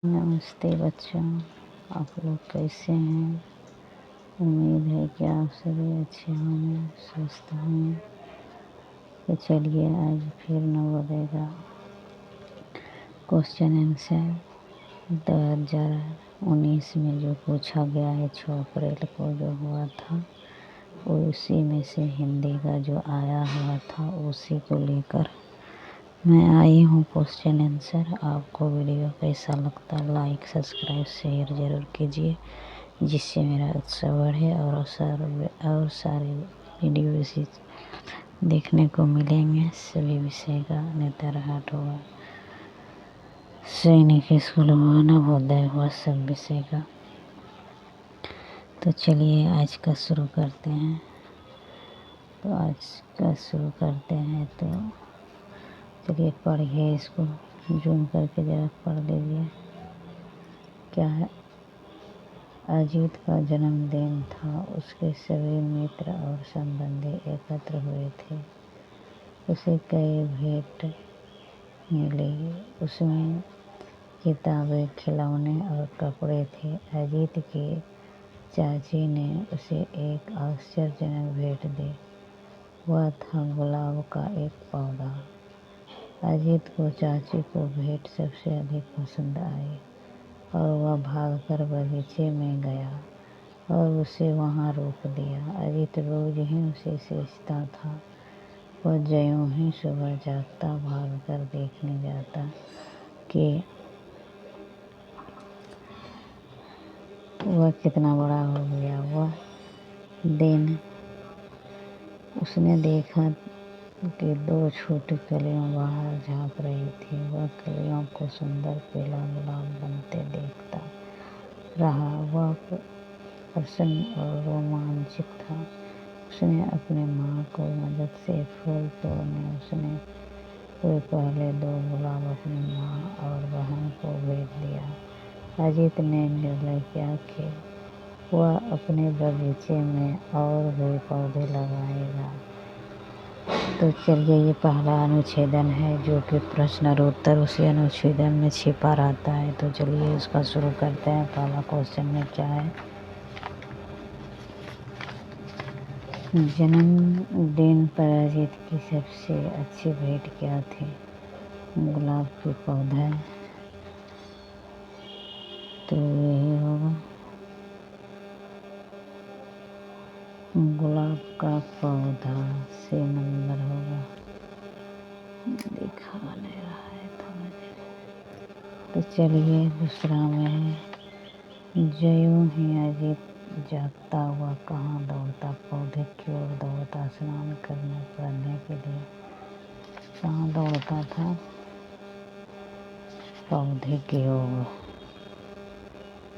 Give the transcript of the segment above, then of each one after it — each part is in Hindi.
नमस्ते बच्चों, आप लोग कैसे हैं। उम्मीद है कि आप सभी अच्छे होंगे, स्वस्थ होंगे। तो चलिए आज फिर नवोदय का क्वेश्चन आंसर 2019 में जो पूछा गया है 6 अप्रैल को जो हुआ था, उसी में से हिंदी का जो आया हुआ था उसी को लेकर मैं आई हूँ क्वेश्चन आंसर। आपको वीडियो कैसा लगता है लाइक सब्सक्राइब शेयर ज़रूर कीजिए, जिससे मेरा उत्साह बढ़े और सारे वीडियो इसी देखने को मिलेंगे। सभी विषय का नेतरहाट हुआ, सैनिक स्कूल हुआ, नवोदय हुआ, सब विषय का। तो चलिए आज का शुरू करते हैं। तो चलिए पढ़िए, इसको जूम करके ज़रा पढ़ लीजिए। क्या है, अजीत का जन्मदिन था। उसके सभी मित्र और संबंधी एकत्र हुए थे। उसे कई भेंट मिली। उसमें किताबें, खिलौने और कपड़े थे। अजीत की चाची ने उसे एक आश्चर्यजनक भेंट दी। वह था गुलाब का एक पौधा। अजीत को चाची को भेंट सबसे अधिक पसंद आई और वह भागकर बगीचे में गया और उसे वहाँ रोक दिया। अजीत रोज ही उसे सोचता था। वह ज्यों ही सुबह जागता भागकर देखने जाता कि वह कितना बड़ा हो गया। वह दिन उसने देखा कि 2 छोटी कलियां बाहर झाँक रही थी। वह कलियों को सुंदर पीला गुलाब बनते देखता रहा। वह प्रसन्न और रोमांचित था। उसने अपनी माँ को मदद से फूल तोड़ने उसने कोई पहले 2 गुलाब अपनी माँ और बहन को भेज दिया। अजीत ने निर्णय किया कि वह अपने बगीचे में और भी पौधे लगाएगा। तो चलिए, ये पहला अनुच्छेदन है जो कि प्रश्न और उत्तर उसी अनुच्छेदन में छिपा रहता है। तो चलिए इसका शुरू करते हैं। पहला क्वेश्चन में क्या है, जन्मदिन पर अजीत की सबसे अच्छी भेंट क्या थी। गुलाब के पौधा, तो यही होगा गुलाब का पौधा। C नंबर होगा, दिखा नहीं रहा है थोड़ा देर। तो चलिए दूसरा में है, ज्यों ही अजीत जागता हुआ कहाँ दौड़ता। पौधे की ओर दौड़ता। स्नान करने पढ़ने के लिए कहाँ दौड़ता था, पौधे की ओर।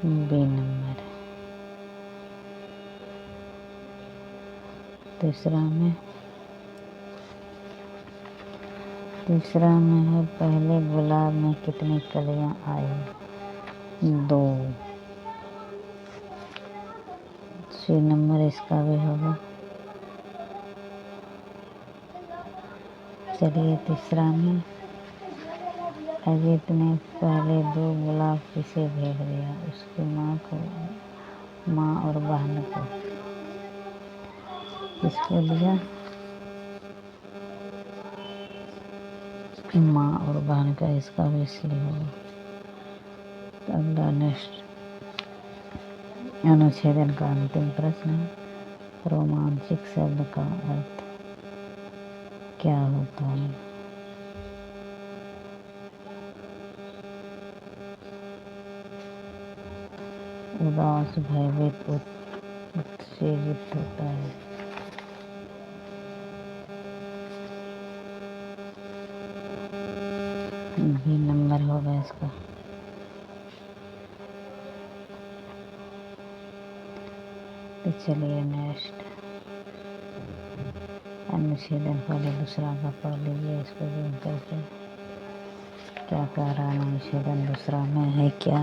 B number. तीसरा में है, पहले गुलाब में कितनी कलियां आई। 2। C नंबर इसका भी होगा। चलिए तीसरा में, अजीत ने पहले 2 गुलाब किसे भेज दिया। उसकी माँ और बहन को। किसको दिया, माँ और बहन का। इसका भी इसलिए होगा। तो अगला नेक्स्ट अनुच्छेदन का अंतिम प्रश्न है, रोमांचिक शब्द का अर्थ क्या होता है। उदास, भयभीत, उत्तेजित होता है। B नंबर होगा इसका। तो चलिए नेक्स्ट अनुच्छेदन पहले दूसरा का पढ़ लीजिए, इसको जूम करके। क्या कह रहा है अनुच्छेदन दूसरा में है, क्या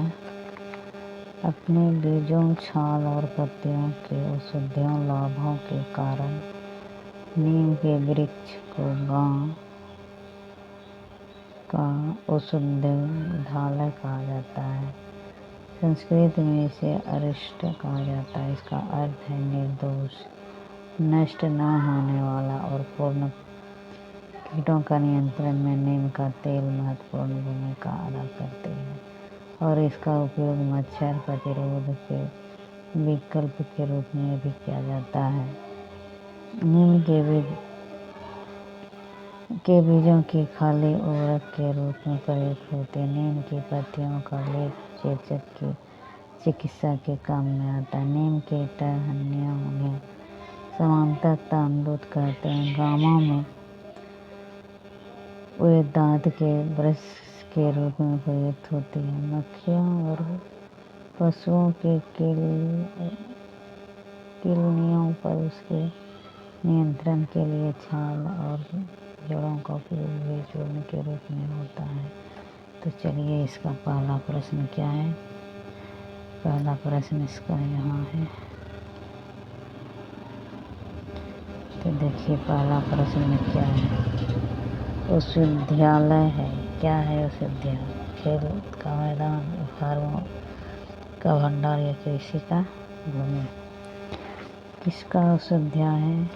अपने बीजों, छाल और पत्तियों के औषधीय लाभों के कारण नीम के वृक्ष को गांव का औषधालय कहा जाता है। संस्कृत में इसे अरिष्ट कहा जाता है। इसका अर्थ है निर्दोष, नष्ट न होने वाला और पूर्ण। कीटों का नियंत्रण में नीम का तेल महत्वपूर्ण भूमिका अदा करते हैं और इसका उपयोग मच्छर प्रतिरोध के विकल्प के रूप में भी किया जाता है। नीम के बीजों की खाली उर्वरक के रूप में प्रयुक्त होती है। नीम की पत्तियों का लेप चेचक की चिकित्सा के काम में आता है। नीम के टहनियाँ उन्हें समांतर तांबूत कहते हैं। गांवों में वे दांत के ब्रश के रूप में प्रयुक्त होती है। मक्खियों और पशुओं के किलनियों पर उसके नियंत्रण के लिए छाल और जड़ों का उपयोग भी चूर्ण के रूप में होता है। तो चलिए इसका पहला प्रश्न क्या है। पहला प्रश्न इसका यहाँ है। तो देखिए पहला प्रश्न क्या है। औषधालय है। क्या है औषधालय? खेल का मैदान, फार्मों का भंडार या कृषि का भूमि। किसका औषधालय है?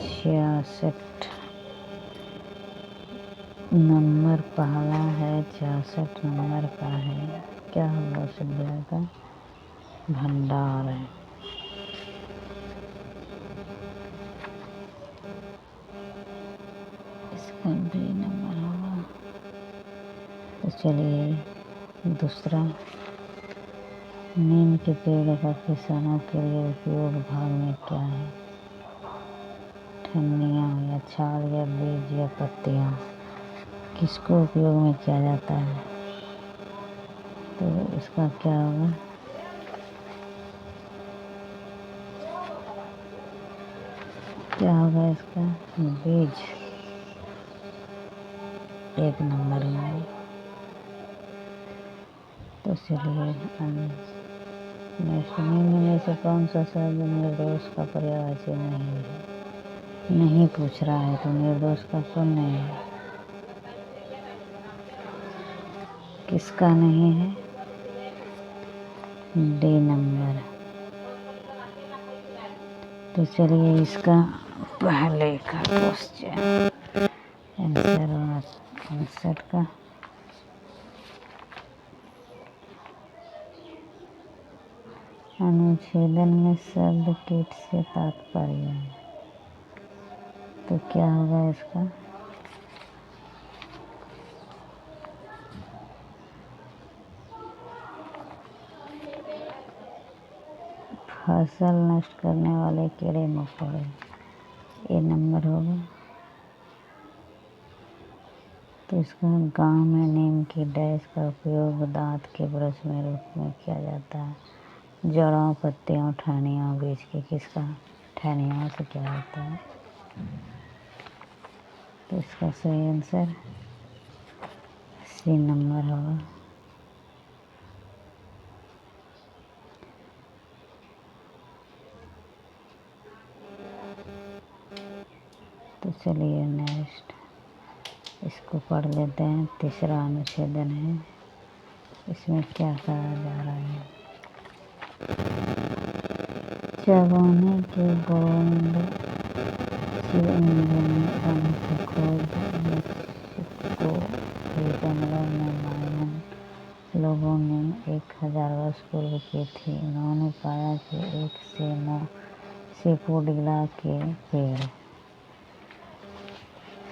66 नंबर पहला है। 66 नंबर का है। क्या होगा औषधालय का? भंडार है। इसका 2 नंबर होगा। तो चलिए दूसरा, नीम के पेड़ का किसानों के लिए उपयोग भाग में क्या है? टहनियाँ या छाल या बीज या पत्तियाँ। किसको उपयोग में किया जाता है? तो इसका क्या होगा? क्या होगा इसका? बीज 1 नंबर में। तो चलिए निम्न में से कौन सा शब्द निर्दोष का पर्यायवाची नहीं है? नहीं पूछ रहा है तो निर्दोष का कौन नहीं है? किसका नहीं है? D number. तो चलिए इसका पहले का क्वेश्चन आंसर का अनुच्छेदन में शब्द कीट से तात्पर्य है। तो क्या होगा इसका? फसल नष्ट करने वाले कीड़े मकोड़े। ए नंबर होगा। तो इसका गांव में नीम की डैश का उपयोग दांत के ब्रश में रूप में किया जाता है। जड़ों, पत्तियों, टहनियों, बीज की किसका? टहनियों से क्या होता है? तो इसका सही आंसर C नंबर होगा। तो चलिए नेक्स्ट इसको पढ़ लेते हैं। तीसरा अनुच्छेदन है। इसमें क्या कहा जा रहा है? चबाने के बूंद से ईंधन की खोज मेक्सिको के जंगलों में मायन लोगों ने 1000 वर्ष पूर्व की थी। उन्होंने पाया कि एक सेपोडिला के पेड़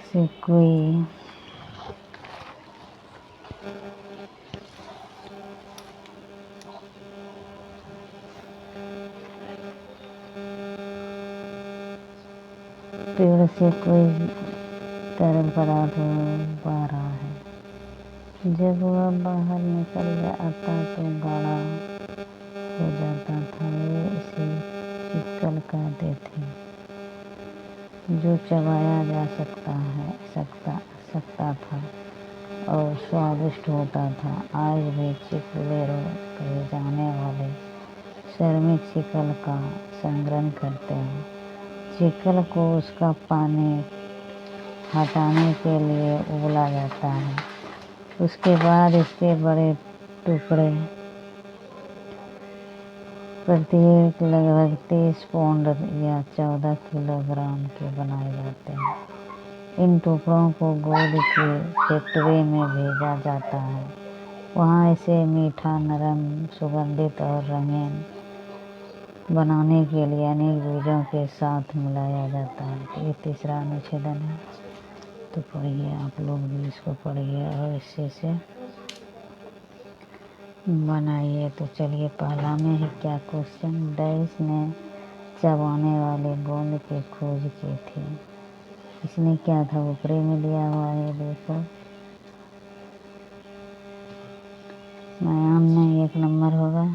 सेक्वोइया पेड़ से कोई तरल पदार्थ बह रहा है। जब वह बाहर निकल आता तो गाढ़ा हो जाता था। वे इसे चिक्कल कहते थे, जो चबाया जा सकता था और स्वादिष्ट होता था। आज भी चिकलेरो कहे जाने वाले श्रमिक चिक्कल का संग्रहण करते हैं। चिक्कल को उसका पानी हटाने के लिए उबला जाता है। उसके बाद इसके बड़े टुकड़े प्रत्येक लगभग 30 पाउंड या 14 किलोग्राम के बनाए जाते हैं। इन टुकड़ों को गोद की फैक्ट्री में भेजा जाता है। वहाँ इसे मीठा, नरम, सुगंधित और रंगीन बनाने के लिए अनेक बीजों के साथ मिलाया जाता है। तो ये तीसरा अनुच्छेदन है, तो पढ़िए, आप लोग भी इसको पढ़िए और इसे बनाइए। तो चलिए, पहला में है क्या क्वेश्चन, डैश ने चबाने वाले गोंद की खोज की थी। इसने क्या था, ऊपरी में दिया हुआ है, देखो। मयान में 1 नंबर होगा।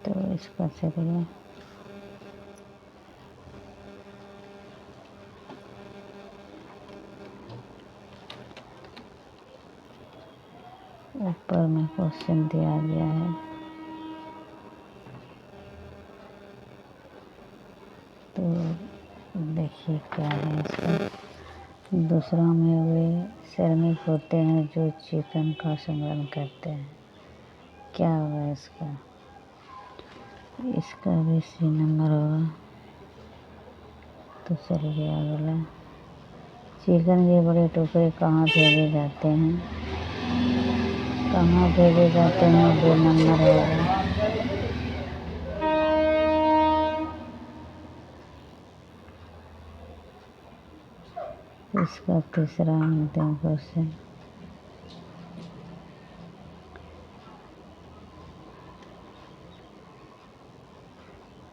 तो इसका चलिए ऊपर में क्वेश्चन दिया गया है। तो देखिए क्या है इसका। दूसरा में वे श्रमिक होते हैं जो चिकन का संग्रहण करते हैं। क्या होगा इसका? इसका भी सी नंबर होगा। तो चलिए अगला, चिकन के बड़े टुकड़े कहाँ भेजे जाते हैं? कहाँ भेजे जाते हैं? 2 नंबर होगा। इसका तीसरा अंतिम क्वेश्चन,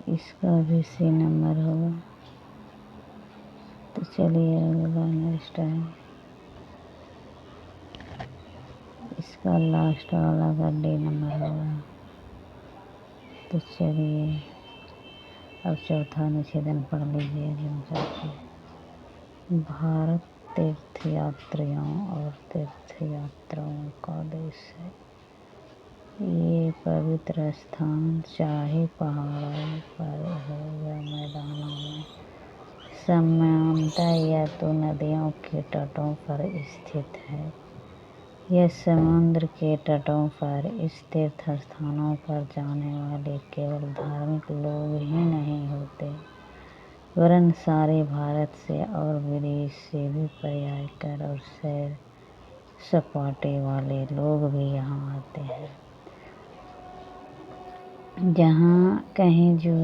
इसका भी सी नंबर होगा। तो चलिए अगला नेक्स्ट है, इसका लास्ट वाला का डी नंबर होगा। तो चलिए अब चौथा अनुच्छेदन पढ़ लीजिए। भारत तीर्थयात्रियों और तीर्थयात्राओं का देश है। ये पवित्र स्थान चाहे पहाड़ों पर हो या मैदानों में, सामान्यतः या तो नदियों के तटों पर स्थित है। यह समुद्र के तटों पर इस तीर्थ स्थानों पर जाने वाले केवल धार्मिक लोग ही नहीं होते, वरन सारे भारत से और विदेश से भी पर्यटक और सैर सपाटे वाले लोग भी यहाँ आते हैं। जहाँ कहीं जो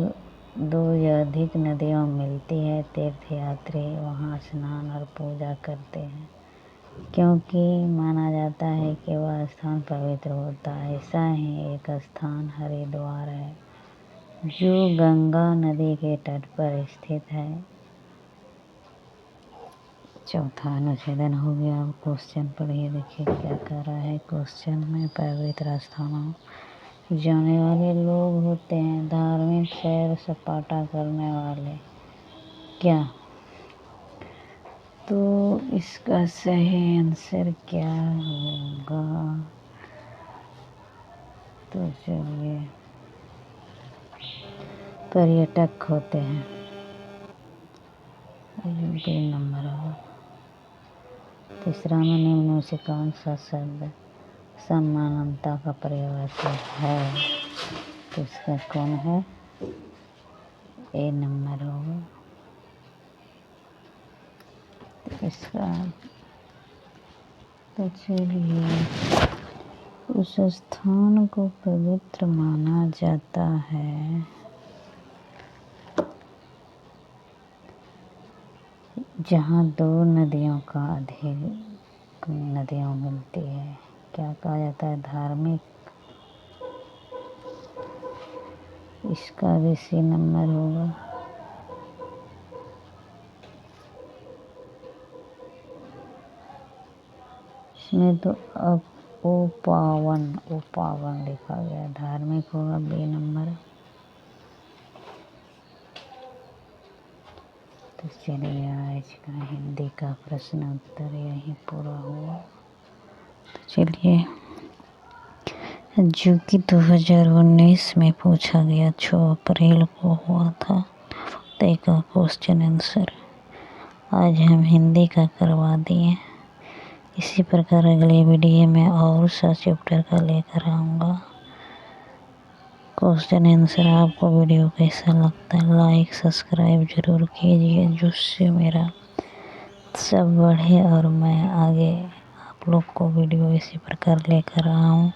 2 या अधिक नदियाँ मिलती है, तीर्थयात्री वहाँ स्नान और पूजा करते हैं, क्योंकि माना जाता है कि वह स्थान पवित्र होता है। ऐसा ही एक स्थान हरिद्वार है, जो गंगा नदी के तट पर स्थित है। चौथा अनुच्छेदन हो गया। अब क्वेश्चन पढ़िए, देखिए क्या कह रहा है क्वेश्चन में। पवित्र स्थानों जाने वाले लोग होते हैं धार्मिक सैर सपाटा करने वाले। क्या? तो इसका सही आंसर क्या होगा? तो चलिए, पर्यटक होते हैं। 2 नंबर होगा। तीसरा में निम्न में से कौन सा शब्द समानता का परिभाषा है? तो इसका कौन है? ए नंबर होगा। तो इसका तो चलिए, उस स्थान को पवित्र माना जाता है जहाँ 2 नदियों का अधिक नदियाँ मिलती है। क्या कहा जाता है? धार्मिक। इसका भी सी नंबर होगा। इसमें तो अब उपावन लिखा गया, धार्मिक होगा बी नंबर। तो चलिए आज का हिंदी का प्रश्न उत्तर यही पूरा हुआ। तो चलिए, जो कि 2019 में पूछा गया, 6 अप्रैल को हुआ था, देखा क्वेश्चन आंसर। आज हम हिंदी का करवा दिए। इसी प्रकार अगले वीडियो में और सा चैप्टर का लेकर आऊँगा। क्वेश्चन आंसर आपको वीडियो कैसा लगता है लाइक सब्सक्राइब जरूर कीजिए, जिससे मेरा सब बढ़े और मैं आगे आप लोग को वीडियो इसी प्रकार लेकर आऊँ।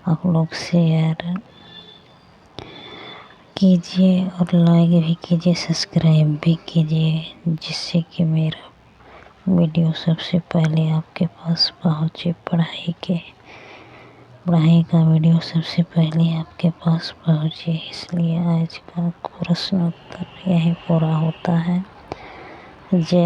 आप लोग शेयर कीजिए और लाइक भी कीजिए, सब्सक्राइब भी कीजिए, जिससे कि मेरा वीडियो सबसे पहले आपके पास पहुँचे। पढ़ाई का वीडियो सबसे पहले आपके पास पहुँचे, इसलिए आज का प्रश्न उत्तर यही पूरा होता है। जय